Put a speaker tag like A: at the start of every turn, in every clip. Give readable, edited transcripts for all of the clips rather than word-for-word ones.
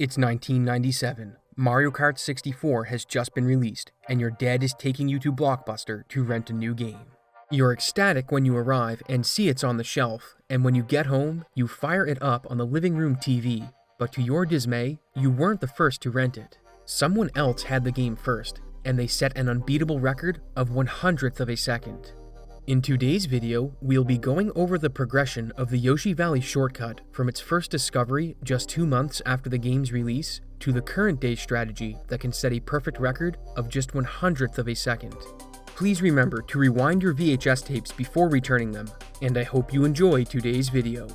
A: It's 1997. Mario Kart 64 has just been released, and your dad is taking you to Blockbuster to rent a new game. You're ecstatic when you arrive and see it's on the shelf, and when you get home, you fire it up on the living room TV. But to your dismay, you weren't the first to rent it. Someone else had the game first, and they set an unbeatable record of 1/100th of a second. In today's video, we'll be going over the progression of the Yoshi Valley shortcut from its first discovery just 2 months after the game's release to the current day strategy that can set a perfect record of just 1/100th of a second. Please remember to rewind your VHS tapes before returning them, and I hope you enjoy today's video.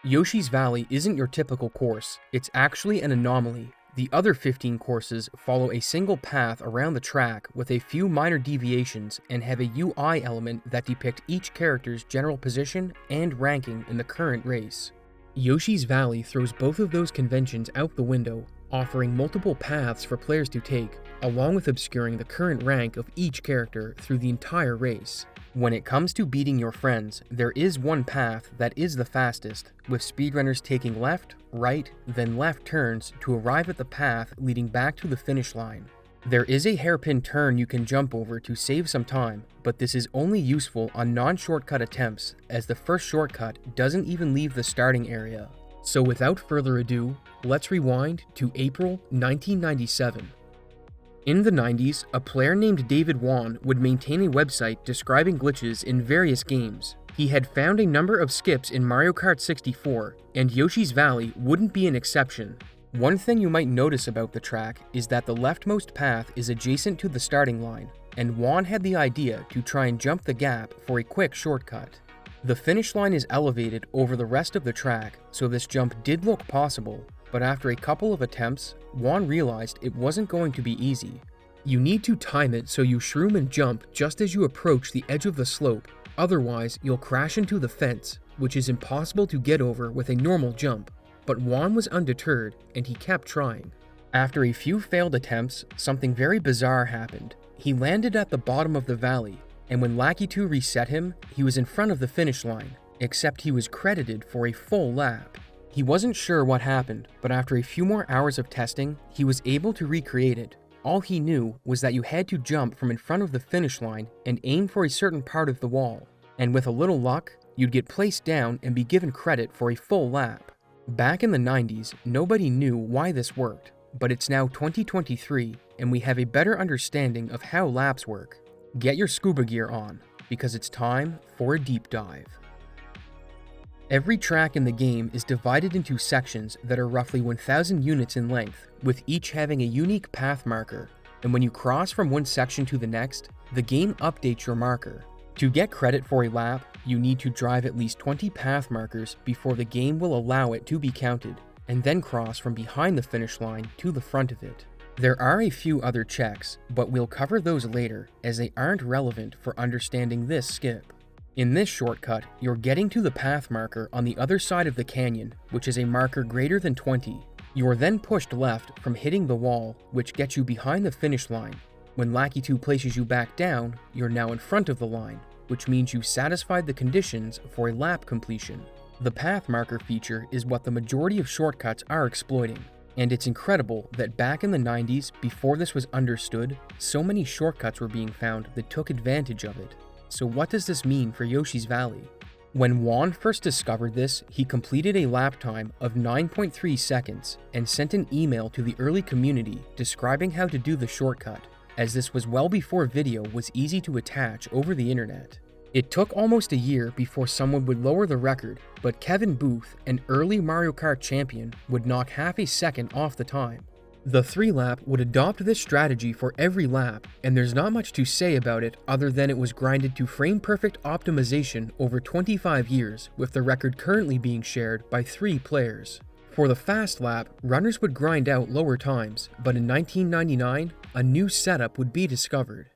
A: Yoshi's Valley isn't your typical course, it's actually an anomaly. The other 15 courses follow a single path around the track with a few minor deviations and have a UI element that depict each character's general position and ranking in the current race. Yoshi's Valley throws both of those conventions out the window, offering multiple paths for players to take, along with obscuring the current rank of each character through the entire race. When it comes to beating your friends, there is one path that is the fastest, with speedrunners taking left, right, then left turns to arrive at the path leading back to the finish line. There is a hairpin turn you can jump over to save some time, but this is only useful on non-shortcut attempts, as the first shortcut doesn't even leave the starting area. So without further ado, let's rewind to April 1997. In the 90s, a player named David Wan would maintain a website describing glitches in various games. He had found a number of skips in Mario Kart 64, and Yoshi's Valley wouldn't be an exception. One thing you might notice about the track is that the leftmost path is adjacent to the starting line, and Wan had the idea to try and jump the gap for a quick shortcut. The finish line is elevated over the rest of the track, so this jump did look possible, but after a couple of attempts, Wan realized it wasn't going to be easy. You need to time it so you shroom and jump just as you approach the edge of the slope, otherwise you'll crash into the fence, which is impossible to get over with a normal jump. But Wan was undeterred, and he kept trying. After a few failed attempts, something very bizarre happened. He landed at the bottom of the valley, and when Lackey 2 reset him, he was in front of the finish line, except he was credited for a full lap. He wasn't sure what happened, but after a few more hours of testing, he was able to recreate it. All he knew was that you had to jump from in front of the finish line and aim for a certain part of the wall, and with a little luck, you'd get placed down and be given credit for a full lap. Back in the 90s, nobody knew why this worked, but it's now 2023, and we have a better understanding of how laps work. Get your scuba gear on, because it's time for a deep dive. Every track in the game is divided into sections that are roughly 1,000 units in length, with each having a unique path marker, and when you cross from one section to the next, the game updates your marker. To get credit for a lap, you need to drive at least 20 path markers before the game will allow it to be counted, and then cross from behind the finish line to the front of it. There are a few other checks, but we'll cover those later, as they aren't relevant for understanding this skip. In this shortcut, you're getting to the path marker on the other side of the canyon, which is a marker greater than 20. You are then pushed left from hitting the wall, which gets you behind the finish line. When Lackey 2 places you back down, you're now in front of the line, which means you satisfied the conditions for a lap completion. The path marker feature is what the majority of shortcuts are exploiting, and it's incredible that back in the 90s, before this was understood, so many shortcuts were being found that took advantage of it. So what does this mean for Yoshi's Valley? When Wan first discovered this, he completed a lap time of 9.3 seconds and sent an email to the early community describing how to do the shortcut, as this was well before video was easy to attach over the internet. It took almost a year before someone would lower the record, but Kevin Booth, an early Mario Kart champion, would knock half a second off the time. The 3-lap would adopt this strategy for every lap, and there's not much to say about it other than it was grinded to frame-perfect optimization over 25 years, with the record currently being shared by 3 players. For the fast lap, runners would grind out lower times, but in 1999, a new setup would be discovered.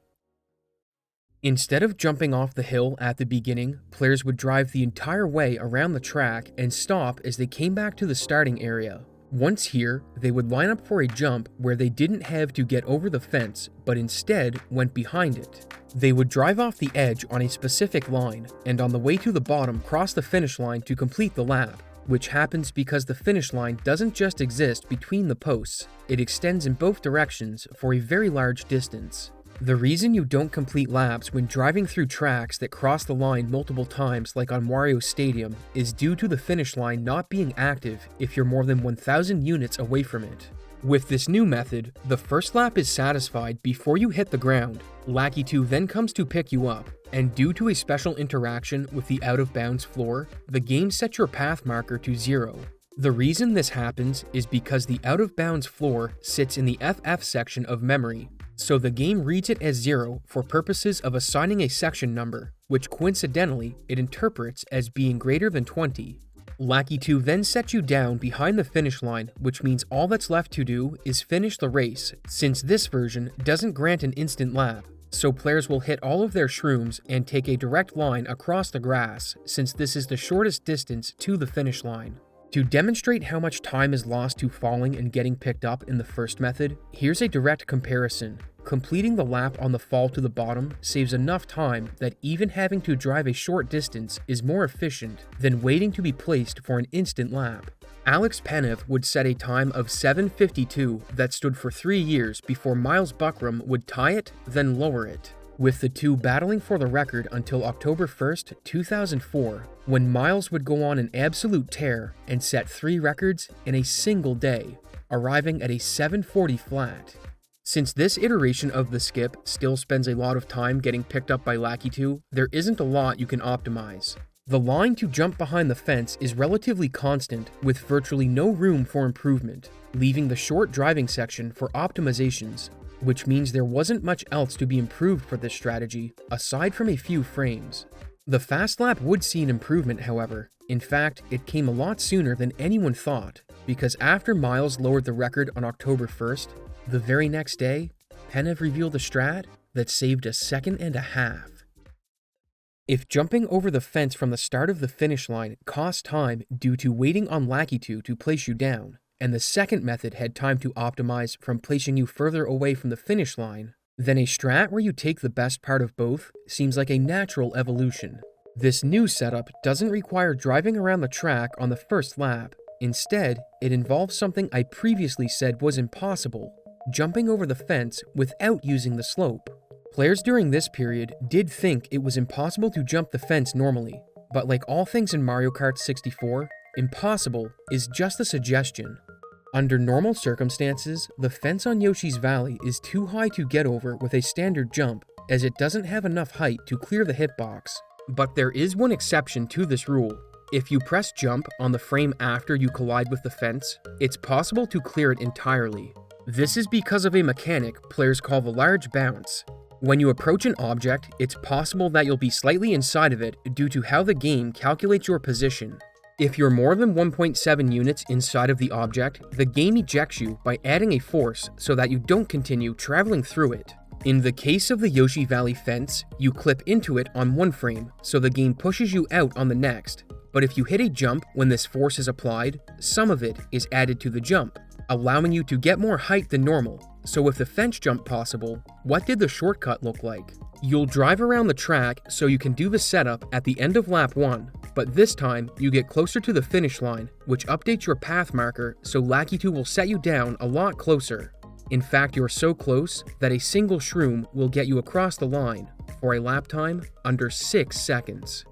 A: Instead of jumping off the hill at the beginning, players would drive the entire way around the track and stop as they came back to the starting area. Once here, they would line up for a jump where they didn't have to get over the fence, but instead went behind it. They would drive off the edge on a specific line, and on the way to the bottom cross the finish line to complete the lap. which happens because the finish line doesn't just exist between the posts, it extends in both directions for a very large distance. The reason you don't complete laps when driving through tracks that cross the line multiple times like on Wario Stadium is due to the finish line not being active if you're more than 1,000 units away from it. With this new method, the first lap is satisfied before you hit the ground. Lakitu then comes to pick you up, and due to a special interaction with the out-of-bounds floor, the game sets your path marker to 0. The reason this happens is because the out-of-bounds floor sits in the FF section of memory, so the game reads it as 0 for purposes of assigning a section number, which coincidentally it interprets as being greater than 20. Lakitu then sets you down behind the finish line, which means all that's left to do is finish the race, since this version doesn't grant an instant lap, so players will hit all of their shrooms and take a direct line across the grass, since this is the shortest distance to the finish line. To demonstrate how much time is lost to falling and getting picked up in the first method, here's a direct comparison. Completing the lap on the fall to the bottom saves enough time that even having to drive a short distance is more efficient than waiting to be placed for an instant lap. Alex Penev would set a time of 7:52 that stood for 3 years before Myles Buckram would tie it, then lower it, with the two battling for the record until October 1st, 2004, when Myles would go on an absolute tear and set 3 records in a single day, arriving at a 7:40 flat. Since this iteration of the skip still spends a lot of time getting picked up by Lakitu, there isn't a lot you can optimize. The line to jump behind the fence is relatively constant, with virtually no room for improvement, leaving the short driving section for optimizations, which means there wasn't much else to be improved for this strategy, aside from a few frames. The fast lap would see an improvement, however. In fact, it came a lot sooner than anyone thought, because after Myles lowered the record on October 1st, the very next day, Penev revealed a strat that saved 1.5 seconds. If jumping over the fence from the start of the finish line cost time due to waiting on Lakitu to place you down, and the second method had time to optimize from placing you further away from the finish line, then a strat where you take the best part of both seems like a natural evolution. This new setup doesn't require driving around the track on the first lap. Instead, it involves something I previously said was impossible: jumping over the fence without using the slope. Players during this period did think it was impossible to jump the fence normally, but like all things in Mario Kart 64, impossible is just a suggestion. Under normal circumstances, the fence on Yoshi's Valley is too high to get over with a standard jump, as it doesn't have enough height to clear the hitbox. But there is one exception to this rule. If you press jump on the frame after you collide with the fence, it's possible to clear it entirely. This is because of a mechanic players call the large bounce. When you approach an object, it's possible that you'll be slightly inside of it due to how the game calculates your position. If you're more than 1.7 units inside of the object, the game ejects you by adding a force so that you don't continue traveling through it. In the case of the Yoshi Valley fence, you clip into it on one frame, so the game pushes you out on the next. But if you hit a jump when this force is applied, some of it is added to the jump, allowing you to get more height than normal. So with the fence jump possible, what did the shortcut look like? You'll drive around the track so you can do the setup at the end of lap 1, but this time you get closer to the finish line, which updates your path marker so Lakitu will set you down a lot closer. In fact, you're so close that a single shroom will get you across the line for a lap time under 6 seconds.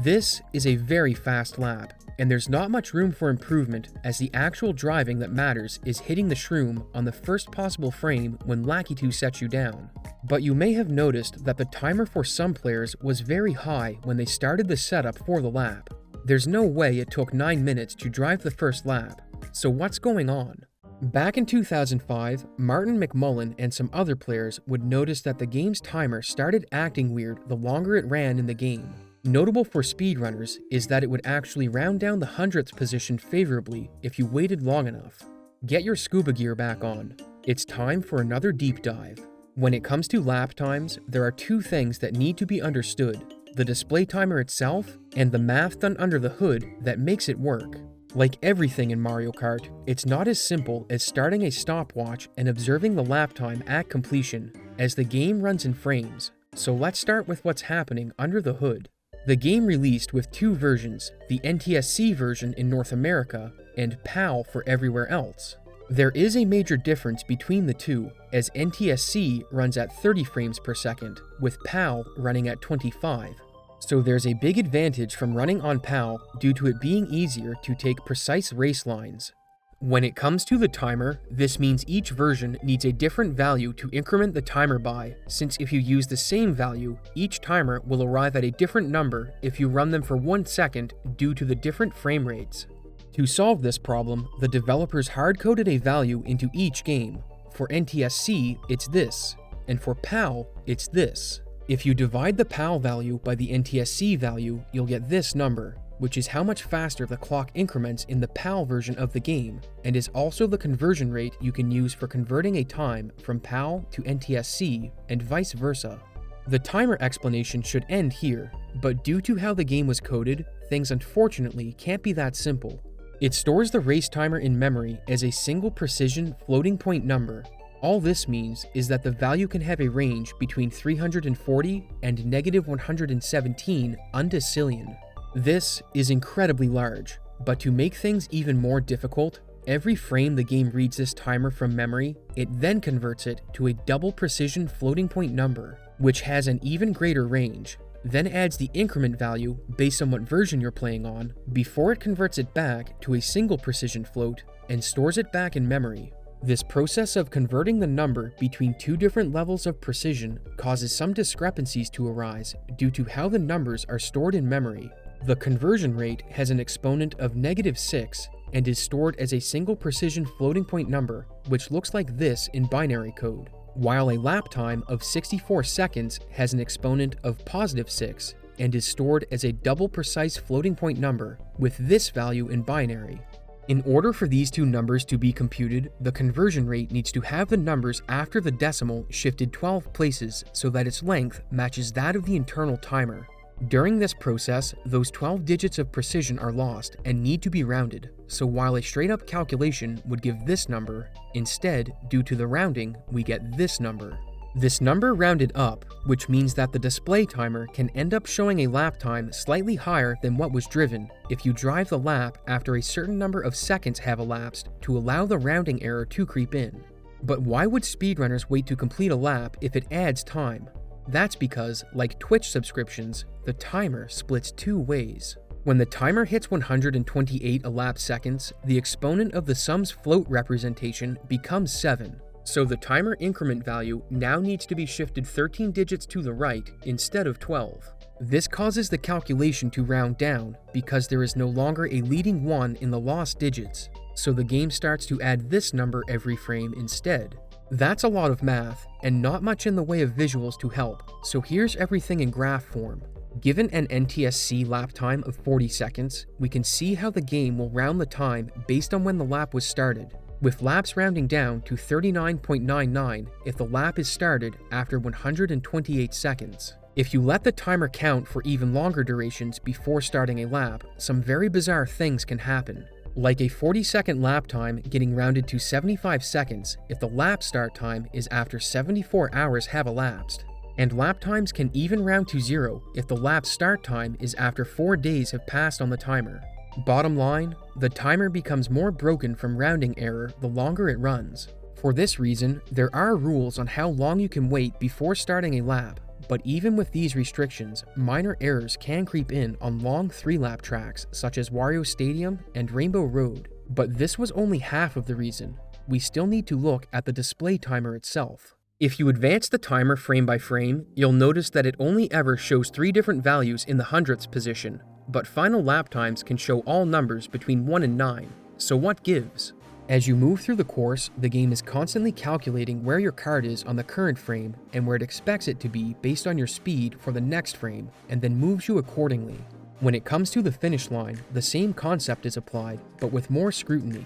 A: This is a very fast lap, and there's not much room for improvement, as the actual driving that matters is hitting the shroom on the first possible frame when Lakitu sets you down. But you may have noticed that the timer for some players was very high when they started the setup for the lap. There's no way it took 9 minutes to drive the first lap, so what's going on? Back in 2005, Martin McMullen and some other players would notice that the game's timer started acting weird the longer it ran in the game. Notable for speedrunners is that it would actually round down the 100th position favorably if you waited long enough. Get your scuba gear back on. It's time for another deep dive. When it comes to lap times, there are 2 things that need to be understood: the display timer itself and the math done under the hood that makes it work. Like everything in Mario Kart, it's not as simple as starting a stopwatch and observing the lap time at completion, as the game runs in frames. So let's start with what's happening under the hood. The game released with two versions, the NTSC version in North America and PAL for everywhere else. There is a major difference between the two, as NTSC runs at 30 frames per second, with PAL running at 25. So there's a big advantage from running on PAL due to it being easier to take precise race lines. When it comes to the timer, this means each version needs a different value to increment the timer by, since if you use the same value, each timer will arrive at a different number if you run them for 1 second due to the different frame rates. To solve this problem, the developers hard-coded a value into each game. For NTSC, it's this, and for PAL, it's this. If you divide the PAL value by the NTSC value, you'll get this number, which is how much faster the clock increments in the PAL version of the game, and is also the conversion rate you can use for converting a time from PAL to NTSC, and vice versa. The timer explanation should end here, but due to how the game was coded, things unfortunately can't be that simple. It stores the race timer in memory as a single precision floating point number. All this means is that the value can have a range between 340 and -117 undecillion. This is incredibly large, but to make things even more difficult, every frame the game reads this timer from memory, it then converts it to a double precision floating point number, which has an even greater range, then adds the increment value based on what version you're playing on, before it converts it back to a single precision float and stores it back in memory. This process of converting the number between two different levels of precision causes some discrepancies to arise due to how the numbers are stored in memory. The conversion rate has an exponent of -6 and is stored as a single precision floating point number, which looks like this in binary code, while a lap time of 64 seconds has an exponent of +6 and is stored as a double precise floating point number with this value in binary. In order for these two numbers to be computed, the conversion rate needs to have the numbers after the decimal shifted 12 places so that its length matches that of the internal timer. During this process, those 12 digits of precision are lost and need to be rounded, so while a straight-up calculation would give this number, instead, due to the rounding, we get this number. This number rounded up, which means that the display timer can end up showing a lap time slightly higher than what was driven if you drive the lap after a certain number of seconds have elapsed to allow the rounding error to creep in. But why would speedrunners wait to complete a lap if it adds time? That's because, like Twitch subscriptions, the timer splits two ways. When the timer hits 128 elapsed seconds, the exponent of the sum's float representation becomes 7. So the timer increment value now needs to be shifted 13 digits to the right instead of 12. This causes the calculation to round down because there is no longer a leading 1 in the lost digits, so the game starts to add this number every frame instead. That's a lot of math, and not much in the way of visuals to help, so here's everything in graph form. Given an NTSC lap time of 40 seconds, we can see how the game will round the time based on when the lap was started, with laps rounding down to 39.99 if the lap is started after 128 seconds. If you let the timer count for even longer durations before starting a lap, some very bizarre things can happen, like a 40-second lap time getting rounded to 75 seconds if the lap start time is after 74 hours have elapsed. And lap times can even round to 0 if the lap start time is after 4 days have passed on the timer. Bottom line, the timer becomes more broken from rounding error the longer it runs. For this reason, there are rules on how long you can wait before starting a lap, but even with these restrictions, minor errors can creep in on long 3-lap tracks such as Wario Stadium and Rainbow Road. But this was only half of the reason. We still need to look at the display timer itself. If you advance the timer frame by frame, you'll notice that it only ever shows 3 different values in the hundredths position, but final lap times can show all numbers between 1 and 9, so what gives? As you move through the course, the game is constantly calculating where your cart is on the current frame and where it expects it to be based on your speed for the next frame, and then moves you accordingly. When it comes to the finish line, the same concept is applied, but with more scrutiny.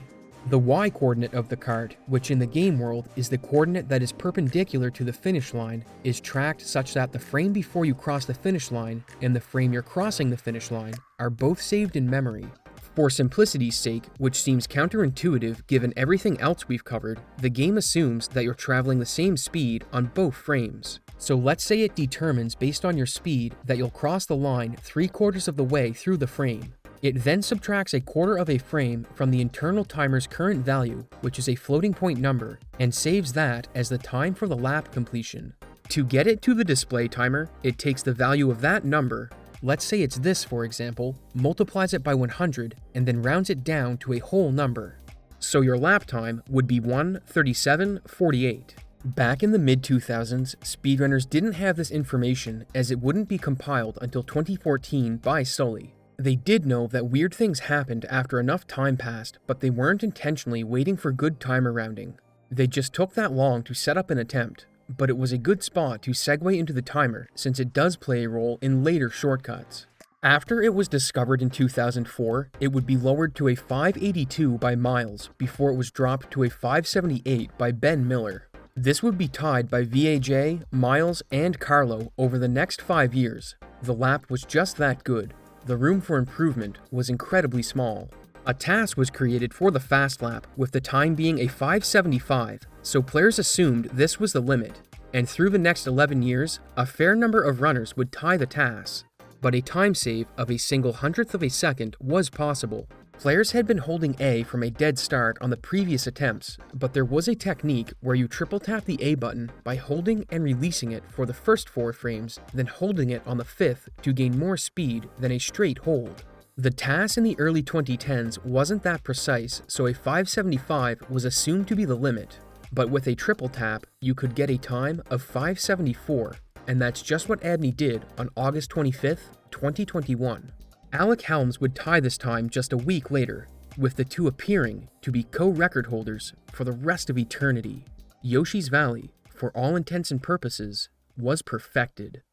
A: The y-coordinate of the cart, which in the game world is the coordinate that is perpendicular to the finish line, is tracked such that the frame before you cross the finish line and the frame you're crossing the finish line are both saved in memory. For simplicity's sake, which seems counterintuitive given everything else we've covered, the game assumes that you're traveling the same speed on both frames. So let's say it determines based on your speed that you'll cross the line 3/4 of the way through the frame. It then subtracts 1/4 of a frame from the internal timer's current value, which is a floating point number, and saves that as the time for the lap completion. To get it to the display timer, it takes the value of that number, let's say it's this for example, multiplies it by 100, and then rounds it down to a whole number. So your lap time would be 1:37:48. Back in the mid-2000s, speedrunners didn't have this information as it wouldn't be compiled until 2014 by Sully. They did know that weird things happened after enough time passed, but they weren't intentionally waiting for good timer rounding. They just took that long to set up an attempt, but it was a good spot to segue into the timer since it does play a role in later shortcuts. After it was discovered in 2004, it would be lowered to a 582 by Myles before it was dropped to a 578 by Ben Miller. This would be tied by VAJ, Myles, and Carlo over the next 5 years. The lap was just that good. The room for improvement was incredibly small. A task was created for the fast lap, with the time being a 575, so players assumed this was the limit, and through the next 11 years, a fair number of runners would tie the task. But a time save of a single hundredth of a second was possible. Players had been holding A from a dead start on the previous attempts, but there was a technique where you triple tap the A button by holding and releasing it for the first 4 frames, then holding it on the 5th to gain more speed than a straight hold. The task in the early 2010s wasn't that precise, so a 575 was assumed to be the limit, but with a triple tap, you could get a time of 574, and that's just what Abney did on August 25th, 2021. Alec would tie this time just a week later, with the two appearing to be co-record holders for the rest of eternity. Yoshi's Valley, for all intents and purposes, was perfected.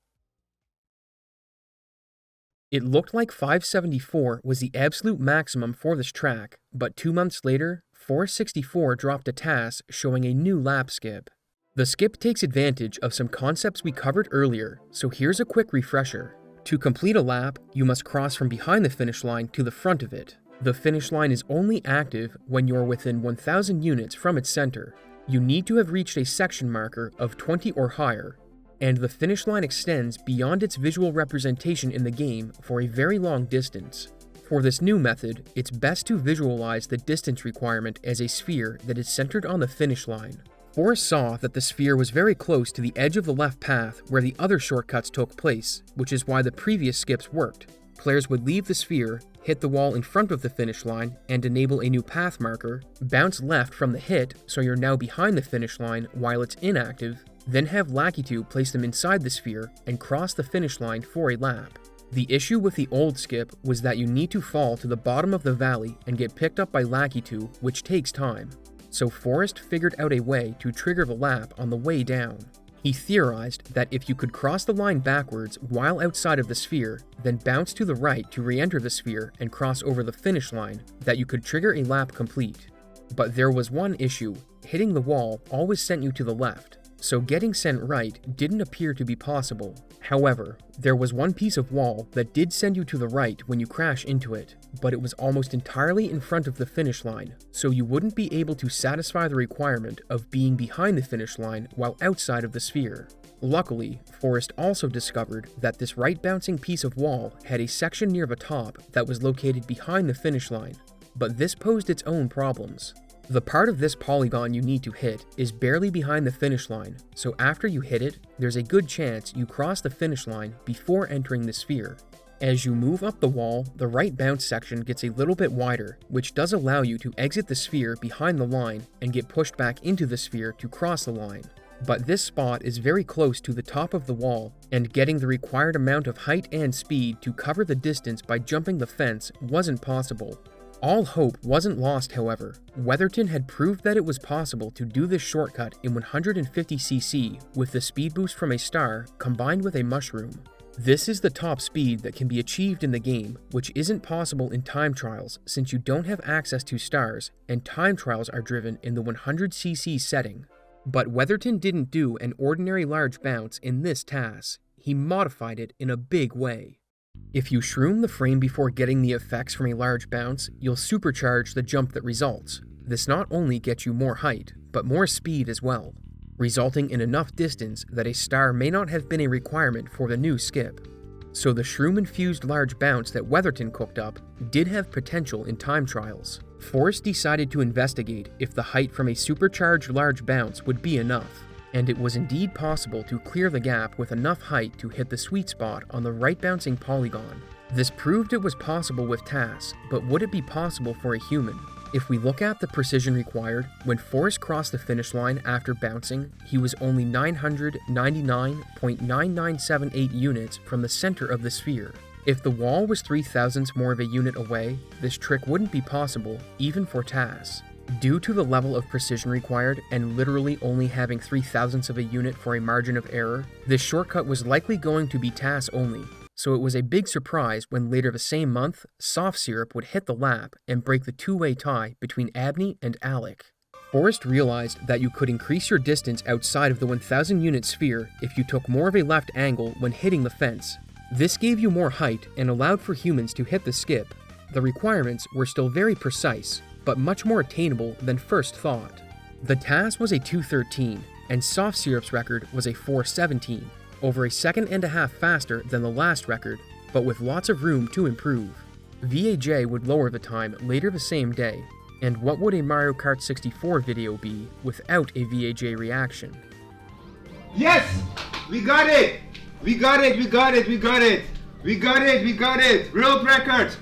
A: It looked like 574 was the absolute maximum for this track, but 2 months later, 464 dropped a task showing a new lap skip. The skip takes advantage of some concepts we covered earlier, so here's a quick refresher. To complete a lap, you must cross from behind the finish line to the front of it. The finish line is only active when you're within 1,000 units from its center. You need to have reached a section marker of 20 or higher, and the finish line extends beyond its visual representation in the game for a very long distance. For this new method, it's best to visualize the distance requirement as a sphere that is centered on the finish line. Forrest saw that the sphere was very close to the edge of the left path where the other shortcuts took place, which is why the previous skips worked. Players would leave the sphere, hit the wall in front of the finish line, and enable a new path marker, bounce left from the hit so you're now behind the finish line while it's inactive, then have Lakitu place them inside the sphere and cross the finish line for a lap. The issue with the old skip was that you need to fall to the bottom of the valley and get picked up by Lakitu, which takes time. So Forrest figured out a way to trigger the lap on the way down. He theorized that if you could cross the line backwards while outside of the sphere, then bounce to the right to re-enter the sphere and cross over the finish line, that you could trigger a lap complete. But there was one issue: hitting the wall always sent you to the left, so getting sent right didn't appear to be possible. However, there was one piece of wall that did send you to the right when you crash into it, but it was almost entirely in front of the finish line, so you wouldn't be able to satisfy the requirement of being behind the finish line while outside of the sphere. Luckily, Forrest also discovered that this right bouncing piece of wall had a section near the top that was located behind the finish line, but this posed its own problems. The part of this polygon you need to hit is barely behind the finish line, so after you hit it, there's a good chance you cross the finish line before entering the sphere. As you move up the wall, the right bounce section gets a little bit wider, which does allow you to exit the sphere behind the line and get pushed back into the sphere to cross the line. But this spot is very close to the top of the wall, and getting the required amount of height and speed to cover the distance by jumping the fence wasn't possible. All hope wasn't lost, however. Weatherton had proved that it was possible to do this shortcut in 150cc with the speed boost from a star combined with a mushroom. This is the top speed that can be achieved in the game, which isn't possible in time trials since you don't have access to stars, and time trials are driven in the 100cc setting. But Weatherton didn't do an ordinary large bounce in this task. He modified it in a big way. If you shroom the frame before getting the effects from a large bounce, you'll supercharge the jump that results. This not only gets you more height, but more speed as well, resulting in enough distance that a star may not have been a requirement for the new skip. So the shroom-infused large bounce that Weatherton cooked up did have potential in time trials. Forrest decided to investigate if the height from a supercharged large bounce would be enough, and it was indeed possible to clear the gap with enough height to hit the sweet spot on the right bouncing polygon. This proved it was possible with TAS, but would it be possible for a human? If we look at the precision required, when Forrest crossed the finish line after bouncing, he was only 999.9978 units from the center of the sphere. If the wall was 0.003 more of a unit away, this trick wouldn't be possible, even for TAS. Due to the level of precision required and literally only having 0.003 of a unit for a margin of error, this shortcut was likely going to be TAS only. So it was a big surprise when later the same month, SoftSyrup would hit the lap and break the two-way tie between Abney and Alec. Forrest realized that you could increase your distance outside of the 1,000 unit sphere if you took more of a left angle when hitting the fence. This gave you more height and allowed for humans to hit the skip. The requirements were still very precise, but much more attainable than first thought. The TAS was a 2:13, and SoftSyrup's record was a 4:17. Over a second and a half faster than the last record, but with lots of room to improve. VAJ would lower the time later the same day, and what would a Mario Kart 64 video be without a VAJ reaction?
B: Yes! We got it! We got it! We got it! We got it! We got it! We got it! World record!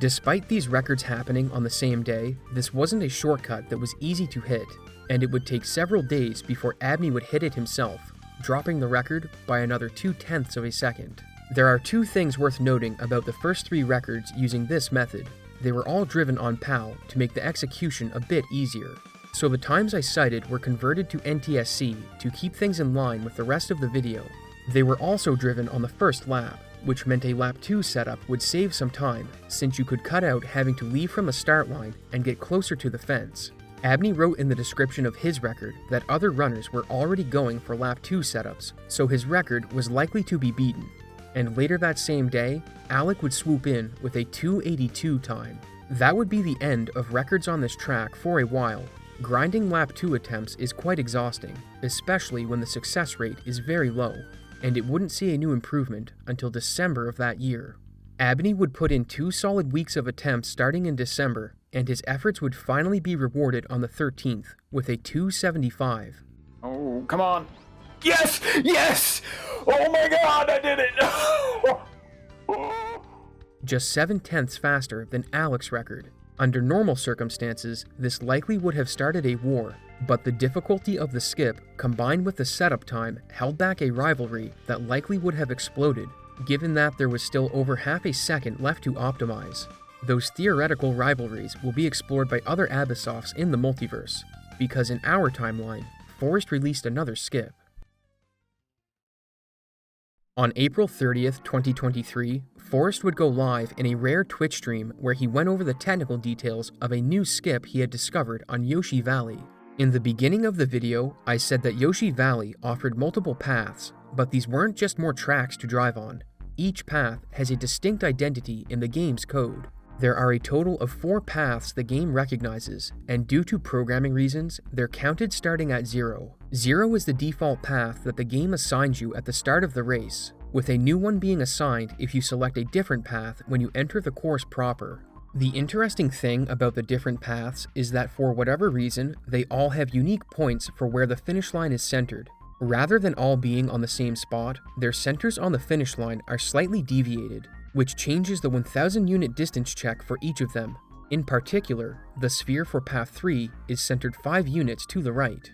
A: Despite these records happening on the same day, this wasn't a shortcut that was easy to hit, and it would take several days before Abney would hit it himself, dropping the record by another 0.2 of a second. There are two things worth noting about the first three records using this method. They were all driven on PAL to make the execution a bit easier. So the times I cited were converted to NTSC to keep things in line with the rest of the video. They were also driven on the first lap, which meant a lap 2 setup would save some time, since you could cut out having to leave from the start line and get closer to the fence. Abney wrote in the description of his record that other runners were already going for lap 2 setups, so his record was likely to be beaten. And later that same day, Alec would swoop in with a 2:82 time. That would be the end of records on this track for a while. Grinding lap 2 attempts is quite exhausting, especially when the success rate is very low, and it wouldn't see a new improvement until December of that year. Abney would put in 2 solid weeks of attempts starting in December, and his efforts would finally be rewarded on the 13th with a 2:75.
C: Oh, come on. Yes! Yes! Oh my god, I did it!
A: Just 0.7 faster than Alec's record. Under normal circumstances, this likely would have started a war, but the difficulty of the skip, combined with the setup time, held back a rivalry that likely would have exploded, given that there was still over half a second left to optimize. Those theoretical rivalries will be explored by other Abyssofts in the multiverse, because in our timeline, Forrest released another skip. On April 30th, 2023, Forrest would go live in a rare Twitch stream where he went over the technical details of a new skip he had discovered on Yoshi Valley. In the beginning of the video, I said that Yoshi Valley offered multiple paths, but these weren't just more tracks to drive on. Each path has a distinct identity in the game's code. There are a total of 4 paths the game recognizes, and due to programming reasons, they're counted starting at 0. 0 is the default path that the game assigns you at the start of the race, with a new one being assigned if you select a different path when you enter the course proper. The interesting thing about the different paths is that for whatever reason, they all have unique points for where the finish line is centered. Rather than all being on the same spot, their centers on the finish line are slightly deviated, which changes the 1,000 unit distance check for each of them. In particular, the sphere for path 3 is centered 5 units to the right.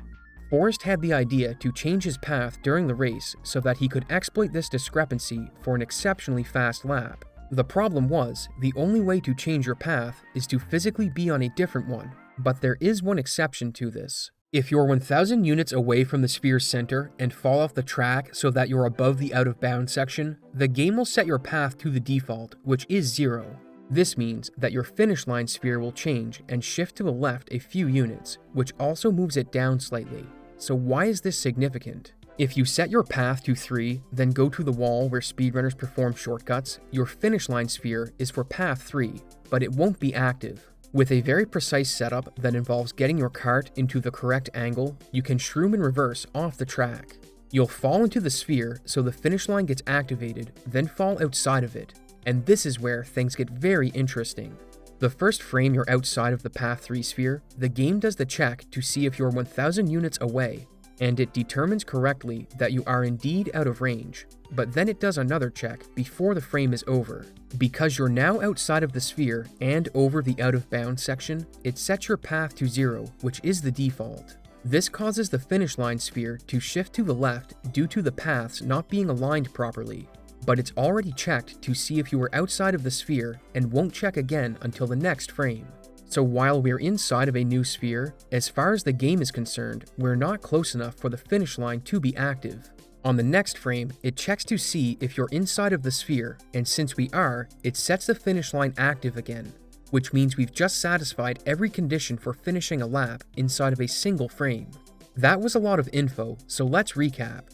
A: Forrest had the idea to change his path during the race so that he could exploit this discrepancy for an exceptionally fast lap. The problem was, the only way to change your path is to physically be on a different one, but there is one exception to this. If you're 1,000 units away from the sphere's center and fall off the track so that you're above the out-of-bounds section, the game will set your path to the default, which is 0. This means that your finish line sphere will change and shift to the left a few units, which also moves it down slightly. So why is this significant? If you set your path to 3, then go to the wall where speedrunners perform shortcuts, your finish line sphere is for path 3, but it won't be active. With a very precise setup that involves getting your cart into the correct angle, you can shroom in reverse off the track. You'll fall into the sphere so the finish line gets activated, then fall outside of it. And this is where things get very interesting. The first frame you're outside of the path 3 sphere, the game does the check to see if you're 1000 units away, and it determines correctly that you are indeed out of range, but then it does another check before the frame is over. Because you're now outside of the sphere and over the out of bounds section, it sets your path to 0, which is the default. This causes the finish line sphere to shift to the left due to the paths not being aligned properly, but it's already checked to see if you were outside of the sphere and won't check again until the next frame. So while we're inside of a new sphere, as far as the game is concerned, we're not close enough for the finish line to be active. On the next frame, it checks to see if you're inside of the sphere, and since we are, it sets the finish line active again, which means we've just satisfied every condition for finishing a lap inside of a single frame. That was a lot of info, so let's recap.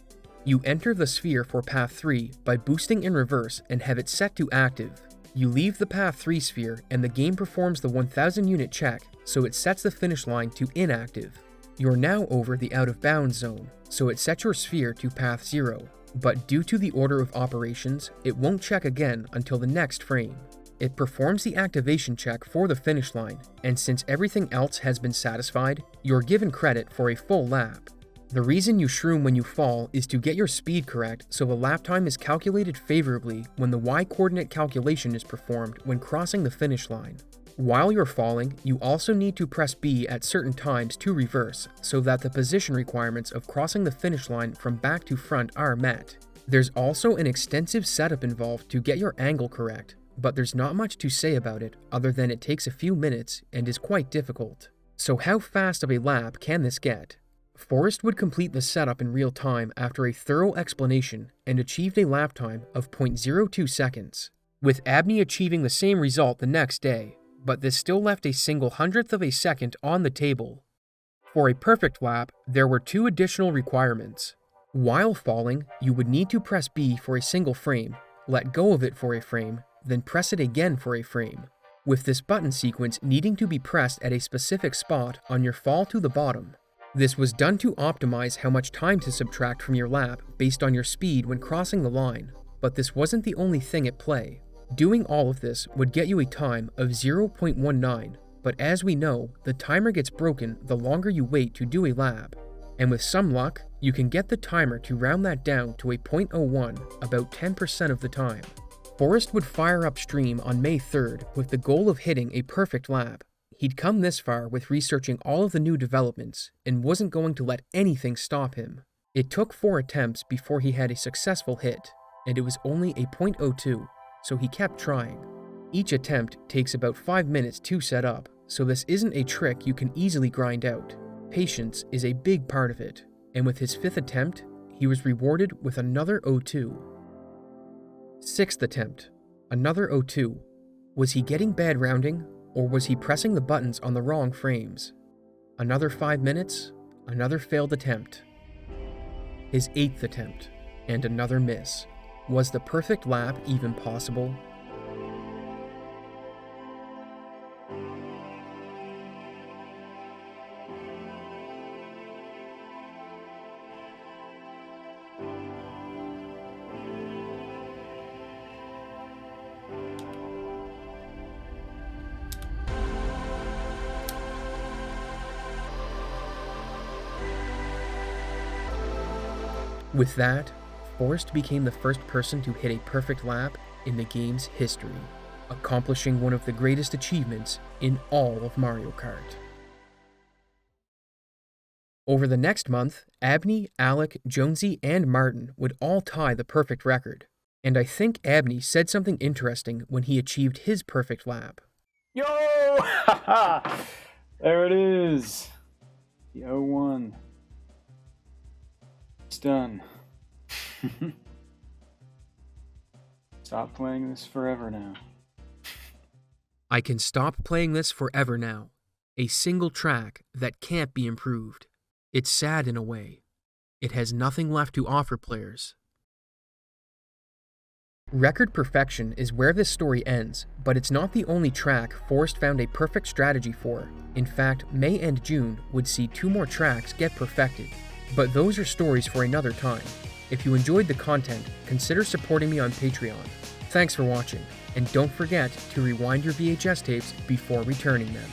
A: You enter the sphere for path 3 by boosting in reverse and have it set to active. You leave the path 3 sphere and the game performs the 1000 unit check, so it sets the finish line to inactive. You're now over the out of bounds zone, so it sets your sphere to path 0, but due to the order of operations, it won't check again until the next frame. It performs the activation check for the finish line, and since everything else has been satisfied, you're given credit for a full lap. The reason you shroom when you fall is to get your speed correct so the lap time is calculated favorably when the y-coordinate calculation is performed when crossing the finish line. While you're falling, you also need to press B at certain times to reverse so that the position requirements of crossing the finish line from back to front are met. There's also an extensive setup involved to get your angle correct, but there's not much to say about it other than it takes a few minutes and is quite difficult. So how fast of a lap can this get? Forrest would complete the setup in real time after a thorough explanation and achieved a lap time of 0.02 seconds, with Abney achieving the same result the next day, but this still left a single hundredth of a second on the table. For a perfect lap, there were 2 additional requirements. While falling, you would need to press B for a single frame, let go of it for a frame, then press it again for a frame, with this button sequence needing to be pressed at a specific spot on your fall to the bottom. This was done to optimize how much time to subtract from your lap based on your speed when crossing the line, but this wasn't the only thing at play. Doing all of this would get you a time of 0.19, but as we know, the timer gets broken the longer you wait to do a lap, and with some luck, you can get the timer to round that down to a 0.01 about 10% of the time. Forrest would fire up stream on May 3rd with the goal of hitting a perfect lap. He'd come this far with researching all of the new developments and wasn't going to let anything stop him. It took 4 attempts before he had a successful hit, and it was only a 0.02, so he kept trying. Each attempt takes about 5 minutes to set up, so this isn't a trick you can easily grind out. Patience is a big part of it, and with his 5th attempt, he was rewarded with another 02. 6th attempt, another 02. Was he getting bad rounding? Or was he pressing the buttons on the wrong frames? Another 5 minutes, another failed attempt. His 8th attempt, and another miss. Was the perfect lap even possible? With that, Forrest became the first person to hit a perfect lap in the game's history, accomplishing one of the greatest achievements in all of Mario Kart. Over the next month, Abney, Alec, Jonesy, and Martin would all tie the perfect record, and I think Abney said something interesting when he achieved his perfect lap.
C: Yo! Haha! There it is. The 01. It's done. Stop playing this forever now.
A: I can stop playing this forever now. A single track that can't be improved. It's sad in a way. It has nothing left to offer players. Record perfection is where this story ends, but it's not the only track Forrest found a perfect strategy for. In fact, May and June would see 2 more tracks get perfected. But those are stories for another time. If you enjoyed the content, consider supporting me on Patreon. Thanks for watching, and don't forget to rewind your VHS tapes before returning them.